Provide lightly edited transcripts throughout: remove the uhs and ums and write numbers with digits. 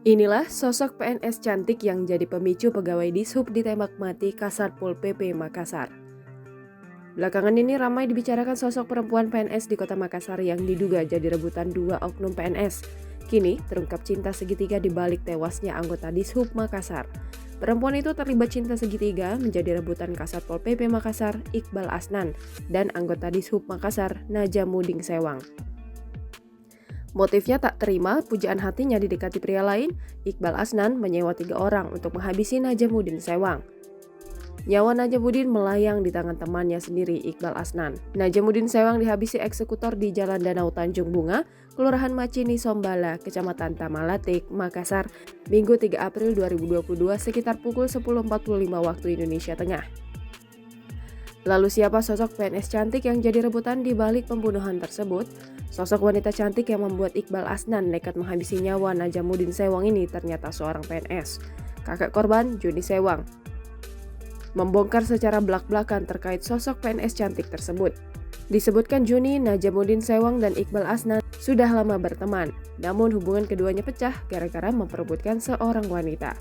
Inilah sosok PNS cantik yang jadi pemicu pegawai Dishub ditembak mati Kasatpol PP Makassar. Belakangan ini ramai dibicarakan sosok perempuan PNS di kota Makassar yang diduga jadi rebutan dua oknum PNS. Kini terungkap cinta segitiga di balik tewasnya anggota Dishub Makassar. Perempuan itu terlibat cinta segitiga menjadi rebutan Kasatpol PP Makassar Iqbal Asnan dan anggota Dishub Makassar Najamuddin Sewang. Motifnya tak terima pujaan hatinya didekati pria lain, Iqbal Asnan menyewa 3 orang untuk menghabisi Najamuddin Sewang. Nyawa Najamuddin melayang di tangan temannya sendiri, Iqbal Asnan. Najamuddin Sewang dihabisi eksekutor di Jalan Danau Tanjung Bunga, Kelurahan Macini Sombala, Kecamatan Tamalatik, Makassar, Minggu 3 April 2022 sekitar pukul 10.45 waktu Indonesia Tengah. Lalu siapa sosok PNS cantik yang jadi rebutan di balik pembunuhan tersebut? Sosok wanita cantik yang membuat Iqbal Asnan nekat menghabisi nyawa Najamuddin Sewang ini ternyata seorang PNS. Kakak korban, Juni Sewang, membongkar secara belak-belakan terkait sosok PNS cantik tersebut. Disebutkan Juni, Najamuddin Sewang dan Iqbal Asnan sudah lama berteman, namun hubungan keduanya pecah gara-gara memperebutkan seorang wanita.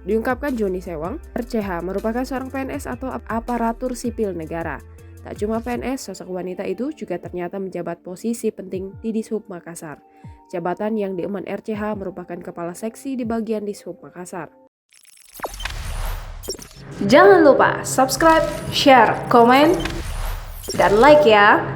Diungkapkan Joni Sewang, RCH merupakan seorang PNS atau aparatur sipil negara. Tak cuma PNS, sosok wanita itu juga ternyata menjabat posisi penting di Dishub Makassar. Jabatan yang diemban RCH merupakan kepala seksi di bagian Dishub Makassar. Jangan lupa subscribe, share, komen, dan like ya!